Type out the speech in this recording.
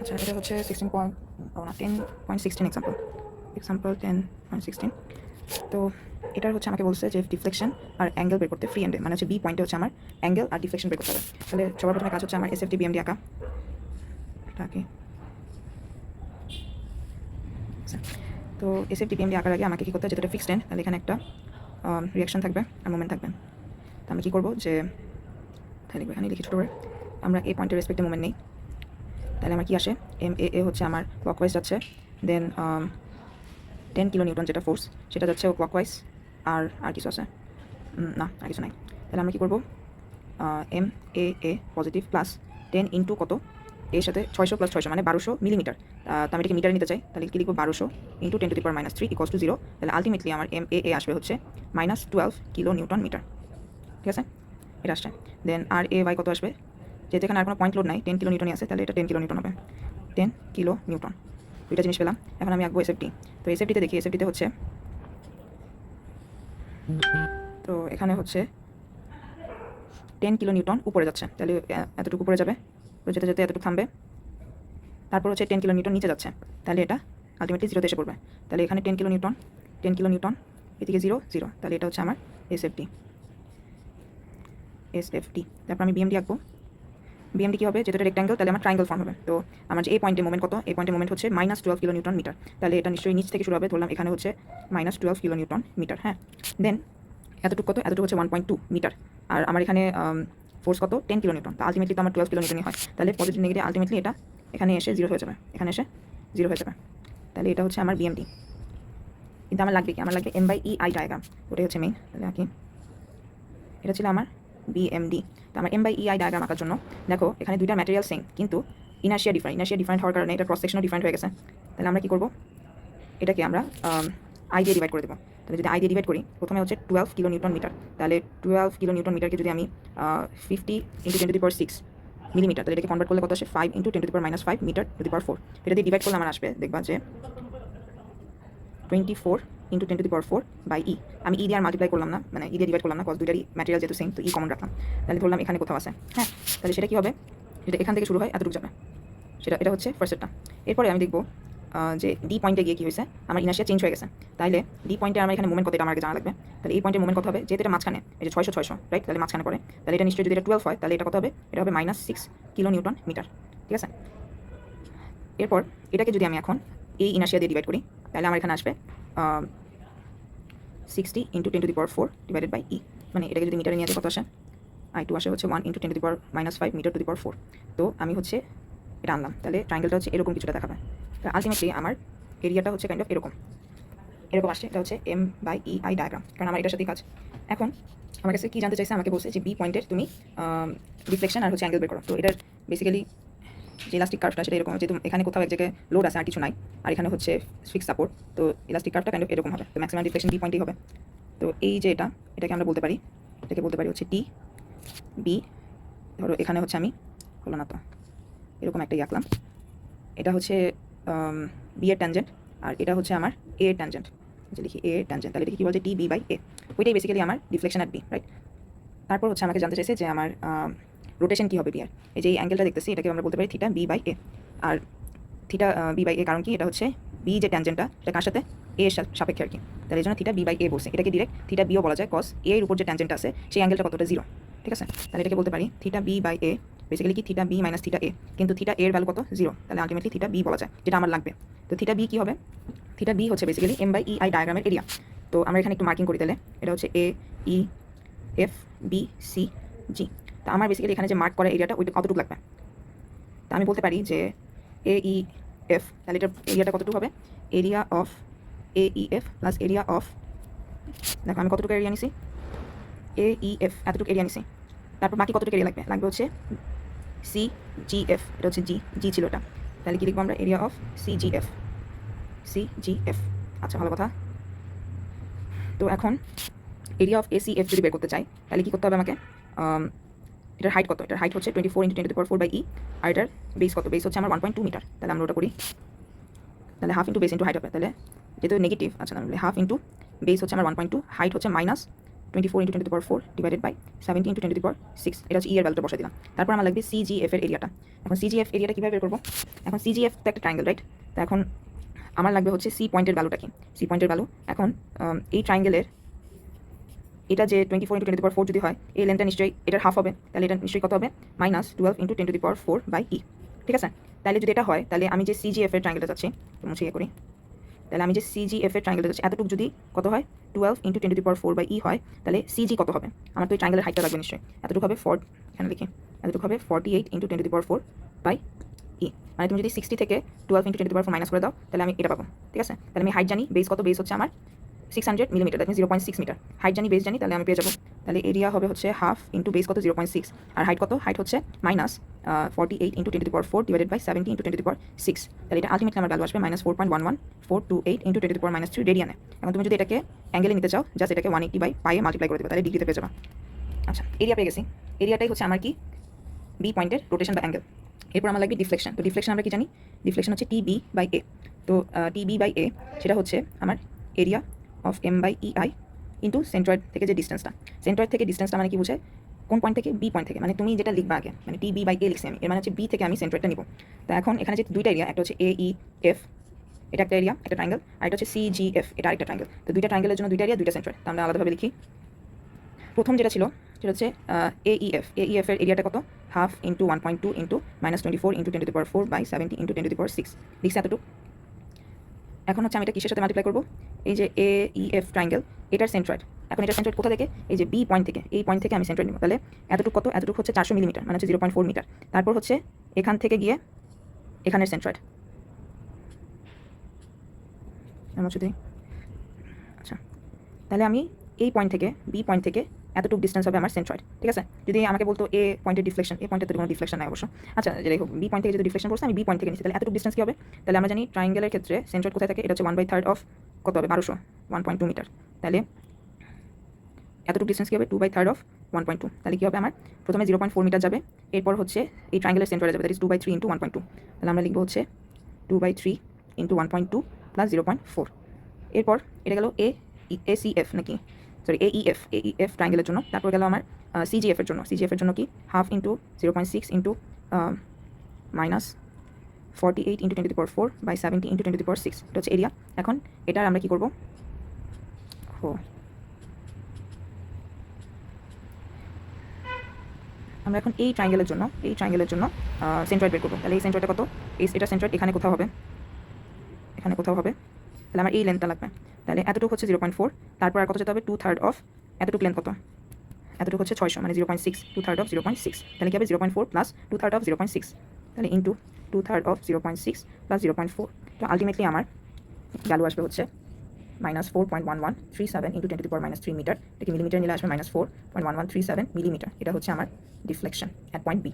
আচ্ছা, এটা হচ্ছে 16 পয়েন্ট, ও না 10.16 এক্সাম্পল 10.16। তো এটার হচ্ছে আমাকে বলছে যে ডিফ্লেকশন আর অ্যাঙ্গেল বের করতে ফ্রি এন্ডে, মানে হচ্ছে বি পয়েন্টে হচ্ছে আমার অ্যাঙ্গেল আর ডিফ্লেকশন বের করতে হবে। তাহলে সবার প্রথমে কাজ হচ্ছে আমার এসএফটি বিএমডি আঁকা। এটাকে আচ্ছা, তো এসএফটি বিএমডি আঁকার আগে আমাকে কী করতে হবে, যেটা ফিক্সড এন্ড, তাহলে এখানে একটা রিয়াকশন থাকবে আর মোমেন্ট থাকবে। তো আমি কী করবো যে তাহলে এখানে লিখি ছোটো করে, আমরা এই পয়েন্টের রেসপেক্টে মোমেন্ট নেই। তাহলে আমার কি আসে, এম এ হচ্ছে আমার ক্লকওয়াইজ যাচ্ছে, দেন 10 কিলো নিউটন যেটা ফোর্স সেটা যাচ্ছে ও ক্লকওয়াইজ, আর কিছু আছে না, আর কিছু নাই। তাহলে আমরা কী করবো, M A positive plus 10 into কত, এর সাথে 600 প্লাস 600 মানে 1200 মিলিমিটার। তো আমি এটাকে মিটারে নিতে চাই, তাহলে কি লিখবো, 1200 ইন্টু 10⁻³ ইকুয়ালস টু 0। তাহলে আলটিমেটলি আমার এম এ আসবে হচ্ছে -12 কিলো নিউটন মিটার। ঠিক আছে, এটা আসছে। দেন আর এ ওয়াই কত আসবে, যেহেতু এখানে আর কোনো পয়েন্ট লোড নাই, 10 কিলো নিউটনই আছে, তাহলে এটা 10 কিলো নিউটন হবে, 10 কিলো নিউটন। দুইটা জিনিস পেলাম। এখন আমি আঁকবো এসএফটি। তো এসএফটিতে দেখি, এসএফটিতে হচ্ছে, তো এখানে হচ্ছে 10 কিলো নিউটন উপরে যাচ্ছে, তাহলে এতটুকু উপরে যাবে, তো যেতে যেতে এতটুকু থামবে, তারপর হচ্ছে 10 কিলো নিউটন নিচে যাচ্ছে, তাহলে এটা আলটিমেটলি জিরোতে এসে পড়বে। তাহলে এখানে 10 কিলো নিউটন, 10 কিলো নিউটন, এদিকে 0 0, তাহলে এটা হচ্ছে আমার এসএফটি। তারপর আমি বিএমডি আঁকবো। বিএমডি কী হবে, যেটা রেক্ট্যাঙ্গেল, তাহলে আমার ট্রায়াঙ্গেল ফর্ম হবে। তো আমার যে এই পয়েন্টে মোমেন্ট কত, এই পয়েন্টে মোমেন্ট হচ্ছে -12 কিলো নিউটন মিটার, তাহলে এটা নিশ্চয়ই নিচ থেকে শুরু হবে, ধরলাম এখানে হচ্ছে -12 কিলো নিউটন মিটার। হ্যাঁ, দেন এতটুকু কত, এতটুকু হচ্ছে 1.2 মিটার, আর আমার এখানে ফোর্স কত, 10 কিলো নিউটন, তো আলটিমেটলি তো আমার 12 কিলো নিউটনই হয়। তাহলে পজিটিভ নেগেটিভ আলটিমেটলি এটা এখানে এসে 0 হয়ে যাবে, এখানে এসে 0 হয়ে যাবে। তাহলে এটা হচ্ছে আমার বিএমডি। কিন্তু আমার লাগবে কি, আমার লাগবে M/EI ডায়াগ্রাম, ওটাই হচ্ছে মেইন। তাহলে আঁকি, এটা ছিল আমার বিএমডি। তো আমার M/EI ডায়াগ্রাম আঁকার জন্য দেখো এখানে দুইটা ম্যাটেরিয়াল সেম, কিন্তু ইনার্শিয়া ডিফারেন্ট হওয়ার কারণে এটা ক্রস সেকশনও ডিফারেন্ট হয়ে গেছে। তাহলে আমরা কী করবো, এটাকে আমরা আই দিয়ে ডিভাইড করে দেবো। তাহলে যদি আই দিয়ে ডিভাইড করি, প্রথমে হচ্ছে 12 কিলো নিউটন মিটার, তাহলে 12 কিলো নিউটন মিটারকে যদি আমি 50 ইন্টু 10⁻6 মিলিমিটার, তাহলে এটাকে কনভার্ট করলে কত আসে, 5 into 10⁻⁻5 metre two the power 4। এটা দিয়ে ডিভাইড করলে আমার আসবে, দেখবা যে 24 ইন্টু 10⁻⁴ বাই ই। আমি ই দিয়ে আর মাল্টিপ্লাই করলাম না, মানে ই দিয়ে ডিভাইড করলাম না, কজ দুইটারই ম্যাটেরিয়াল যেহেতু সেম, তো ই কমন রাখলাম। তাহলে ধরলাম এখানে কোথাও আছে। হ্যাঁ, তাহলে সেটা কী হবে, যেটা এখান থেকে শুরু হয় এতটুকু যাবে, এটা হচ্ছে ফার্স্টেরটা। এরপরে আমি দেখবো যে ডি পয়েন্টে গিয়ে কী হয়েছে, আমার ইনার্শিয়া চেঞ্জ হয়ে গেছে। তাইলে ডি পয়েন্টে আমার এখানে মোমেন্ট কত, এটা আমার আগে জানা লাগবে। তাহলে এই পয়েন্টের মোমেন্ট কত হবে, যেহেতু এটা মাঝখানে, এই যে 600 রাইট, তাহলে মাঝখানে পড়ে, তাহলে এটা নিশ্চয়ই যদি এটা 12 হয়, তাহলে এটা কত হবে, এটা হবে -6 কিলো নিউটন মিটার। ঠিক আছে, এরপর এটাকে যদি আমি এখন এই ইনার্শিয়া দিয়ে ডিভাইড করি, তাহলে আমার এখানে আসবে 60 ইন্টু 10⁻⁴ ডিভাইডেড বাই ই, মানে এটাকে যদি মিটারে নিয়ে আসে কত আসে, I2 আসে হচ্ছে 1 into 10⁻⁻5 metre two the power 4। তো আমি হচ্ছে এটা আনলাম, তাহলে ট্রায়াঙ্গেলটা হচ্ছে এরকম কিছুটা দেখাবে। তো আলটিমেটলি আমার এরিয়াটা হচ্ছে কাইন্ড অফ এরকম আসছে। এটা হচ্ছে M/EI ডায়াগ্রাম, কারণ আমার এটার সাথেই কাজ। এখন আমার কাছে কী জানতে চাইছে, আমাকে বলছে যে বি পয়েন্টের তুমি রিফ্লেকশন আর হচ্ছে অ্যাঙ্গেল বের করো। তো এটার বেসিক্যালি যে ইলাস্টিক কার্ভটা সেটা এরকম, যেহেতু এখানে কোথাও এক জায়গায় লোড আছে আর কিছু নাই, আর এখানে হচ্ছে ফিক্স সাপোর্ট, তো ইলাস্টিক কার্ভটা কাইন্ড অফ এরকম হবে। তো ম্যাক্সিমাম রিফ্লেকশন বি পয়েন্টেই হবে। তো এই যে এটাকে আমরা বলতে পারি, হচ্ছে টি বি। ধরো এখানে হচ্ছে আমি হলো না তো এরকম একটা আঁকলাম, এটা হচ্ছে বি এর ট্যানজেন্ট, আর এটা হচ্ছে আমার এ এর ট্যানজেন্ট। যে লিখি এ এর ট্যানজেন্ট, তাহলে লিখি কী বলছে, টি বি বাই এ, ওইটাই বেসিক্যালি আমার ডিফ্লেকশন অ্যাট বি, রাইট। তারপর হচ্ছে আমাকে জানতে চাইছে যে আমার রোটেশন কী হবে বি আর, এই যে এই অ্যাঙ্গেলটা দেখতেছি এটাকে আমরা বলতে পারি থিটা বি বাই এ। আর থিটা বি বাই এ কারণ কি, এটা হচ্ছে বি যে ট্যানজেন্টটা এটা কার সাথে, এ এর সাপেক্ষে আর কি, তাহলে এই জন্য থিটা বি বাই এ বলছে। এটাকে ডিরেক্ট থিটা বিও বলা যায়, কজ এ এর উপর যে ট্যানজেন্টটা আছে সেই অ্যাঙ্গেলটা কতটা 0। ঠিক আছে, তাহলে এটাকে বলতে পারি theta B by A, basically কি theta B minus theta A, কিন্তু থিটা এর ভ্যালু কত, 0, তাহলে আলটিমেটলি থিটা বি বলা যায়, যেটা আমার লাগবে। তো থিটা বি কী হবে, থিটা বি হচ্ছে বেসিক্যালি M/EI ডায়াগ্রামের এরিয়া। তো আমরা এখানে একটু মার্কিং করি, তাহলে এটা হচ্ছে এ ই এফ বি সি জি। তো আমার বেসিক্যালি এখানে যে মার্ক করা এরিয়াটা ওইটা কতটুকু লাগবে, তা আমি বলতে পারি যে এ ই এফ, তাহলে এটার এরিয়াটা কতটুকু হবে, area of A E F plus area of, দেখো আমি কতটুকু এরিয়া নিছি, এ ই এফ এতটুকু এরিয়া নিছি, তারপর বাকি কতটুকু এরিয়া লাগবে হচ্ছে সি জি এফ, এটা হচ্ছে জি ছিল এটা, তাহলে কী লিখবো আমরা, area of C G F. আচ্ছা, ভালো কথা। তো এখন এরিয়া অফ এসি এফ যদি বের করতে চাই, তাহলে কী করতে হবে আমাকে, এটার হাইট কত, এটার হাইট হচ্ছে 24 ইন্টু 10⁻⁴ বাই ই, আর এটার বেস কত, বেস হচ্ছে আমার 1.2 মিটার, তাহলে আমরা ওটা করি, তাহলে half into base into height হবে, তাহলে যেহেতু নেগেটিভ, আচ্ছা তাহলে হাফ ইন্টু বেস হচ্ছে আমার 1.2, হাইট হচ্ছে 24 into 10 to the power 4 divided by 70 into 10 to the power 6। এটা হচ্ছে ই এর ভ্যালুটা বসাই দিলাম। তারপর আমার লাগবে সিজিএফ এর এরিয়াটা। এখন সিজিএফ এরিয়াটা কীভাবে বের করবো? এখন সিজিএফ তো একটা ট্রায়াঙ্গেল, রাইট? তো এখন আমার লাগবে হচ্ছে সি পয়েন্টের ভ্যালুটা কি, সি পয়েন্টের ভ্যালু। এখন এই ট্রায়াঙ্গেলের এটা যে 24 ইন্টু 10 টু দি পাওয়ার 4 যদি হয়, এই লেনটা নিশ্চয়ই এটার হাফ হবে, তাহলে এটা নিশ্চয়ই কত হবে? -12 into 10 to the power 4 by E. ঠিক আছে? তাহলে যদি এটা হয়, তাহলে আমি যে সিজিএফ এর ট্রায়াঙ্গেলটা যাচ্ছি, মুছে করি, তাহলে আমি যে সিজিএফ এর ট্রায়াঙ্গেলটা যাচ্ছি, এতটুকু যদি কত হয় 12 into 10 to the power 4 by E হয়, তাহলে সিজি কত হবে? আমার তো এই ট্রায়াঙ্গেলের হাইটটা লাগবে নিশ্চয়ই। এতটুকু হবে এখানে লিখি, এতটুকু হবে 48 into 10 to the power 4 by E. মানে তুমি যদি 60 থেকে 12 into 10 to the power 4 minus করে দাও, তাহলে আমি এটা পাবো। ঠিক আছে? তাহলে আমি হাইট জানি, বেস কত? বেস হচ্ছে আমার 600 millimetre, that mean 0.6 metre. Height জানি, বেস জানি, তাহলে আমি পেয়ে যাবো। তাহলে এরিয়া হবে হচ্ছে হাফ ইন্টু বেস কত? 0.6। আর হাইট কত? হাইট হচ্ছে -48 into 10 to the power 4 divided by 70 into 10 to the power 6। তাহলে এটা আলটিমেটলি আমার ভ্যালু আসবে -4.11428 ইন্টু 10 টু দি পাওয়ার -3 রেডিয়ানে। এখন তুমি যদি এটাকে অ্যাঙ্গেলে নিতে চাও, জাস্ট এটাকে 180 বাই পাইয়ে মাল্টিপ্লাই করে দেবে, তাহলে ডিগ্রিতে পেয়ে যাবে। আচ্ছা, এরিয়া পেয়ে গেছি। এরিয়াটাই হচ্ছে আমার কি? বি পয়েন্টের রোটেশন বা অ্যাঙ্গেল। এরপর আমার লাগবে ডিফ্লেকশন। তো ডিফ্লেকশন আমরা কি জানি? ডিফ্লেকশন হচ্ছে টিবি বাই এ। তো টিবি বাই এ সেটা হচ্ছে আমার area of M by E I into centroid থেকে যে ডিস্টেন্সটা। সেন্ট্রয়েড থেকে ডিস্টেন্সটা মানে কি বোঝায়? কোন পয়েন্ট থেকে? বি পয়েন্ট থেকে। মানে তুমি যেটা লিখবা আগে, মানে টিবি বাই এ লিখছি আমি, এর মানে হচ্ছে বি থেকে আমি সেন্ট্রয়েডটা নিব। তো এখন এখানে যে দুইটা এরিয়া, একটা হচ্ছে এ ই এফ, এটা একটা এরিয়া, একটা ট্রায়াঙ্গেল, আর এটা হচ্ছে সি জি এফ, এটা আরেকটা ট্রায়াঙ্গেল। তো দুইটা ট্রায়াঙ্গেলের জন্য দুইটা এরিয়া, দুইটা সেন্ট্রয়েড। তো আমরা আলাদাভাবে লিখি। প্রথম যেটা ছিল সেটা হচ্ছে এইএফ। এইএফ এর এরিয়াটা কত? Half into 1.2 into -24 into 10 to the power 4 by 70 into 10 to the power 6। লিখছি এতটুকু। এখন হচ্ছে আমি এটা কিসের সাথে মাল্টিপ্লাই করবো? এই যে এইএফ ট্রায়াঙ্গেল, এটার সেন্ট্রয়েড। এখন এটার সেন্ট্রয়েড কোথা থেকে? এই যে বি পয়েন্ট থেকে। এই পয়েন্ট থেকে আমি সেন্ট্রয়েড নিব। তাহলে এতটুকু কত? এতটুকু হচ্ছে 400 মিলিমিটার, মানে হচ্ছে 0.4 মিটার। তারপর হচ্ছে এখান থেকে গিয়ে এখানের সেন্ট্রয়েড। যদি আচ্ছা, তাহলে আমি এই পয়েন্ট থেকে, বি পয়েন্ট থেকে এতটুকু ডিস্টেন্স হবে আমার সেন্ট্রয়েড। ঠিক আছে? যদি আমাকে বলতো এ পয়েন্টের ডিফ্লেকশন, এ পয়েন্টে তো কোনো ডিফ্লেকশন নাই অবশ্য। আচ্ছা, যাই হোক, বি পয়েন্ট থেকে যদি ডিফ্লেকশন করছে, আমি বি পয়েন্ট থেকে নিচ্ছি, তাহলে এতটুকু ডিস্টেন্স কী হবে? তাহলে আমরা জানি ট্রায়াঙ্গেলের ক্ষেত্রে সেন্ট্রয়েড কোথায় থাকে? এটা হচ্ছে 1/3 অফ কত হবে? 1200, 1.2 মিটার। তাহলে এতটুকু ডিস্টেন্স কী হবে? 2/3 অফ 1.2। তাহলে কী হবে আমার? প্রথমে 0.4 মিটার যাবে, এরপর হচ্ছে এই ট্রায়াঙ্গেলের সেন্ট্রয়েডে যাবে, দ্যাট ইজ 2/3 ইন্টু 1.2। তাহলে আমরা লিখবো হচ্ছে 2/3 ইন্টু 1.2 প্লাস 0.4। এরপর এটা গেল এসিএফ নাকি, সরি এইএফ ট্রায়াঙ্গেলের জন্য। তারপর গেল আমার সিজিএফ এর জন্য। সিজিএফ এর জন্য কি? Half into 0.6 into -48 into 10 to the power 4 by 70 into 10 to the power 6। এটা হচ্ছে এরিয়া। এখন এটার আমরা কি করবো? আমরা এখন এই ট্রায়াঙ্গেলের জন্য সেন্ট্রয়েড বের করবো। তাহলে এই সেন্ট্রয়েডটা কত? এটা সেন্ট্রয়েড এখানে কোথাও হবে, এখানে কোথাও হবে। তাহলে আমার এই লেন্থটা লাগবে। তাহলে এতটুকু হচ্ছে 0.4, তারপর আর কত যেতে হবে? 2/3 অফ এতটুকু লেন্থ কত? এতটুকু হচ্ছে 600, মানে 0.6, 2/3 অফ 0.6। তাহলে কি হবে? 0.4 প্লাস 2/3 অফ 0.6, তাহলে ইন্টু 2/3 অফ 0.6 প্লাস 0.4। তো আলটিমেটলি আমার ভ্যালু আসবে হচ্ছে -4.1137 into 10 to the power -3 metre. এটাকে মিলিমিটার নিলে আসবে -4.1137 মিলিমিটার। এটা হচ্ছে আমার ডিফ্লেকশন অ্যাট পয়েন্ট বি।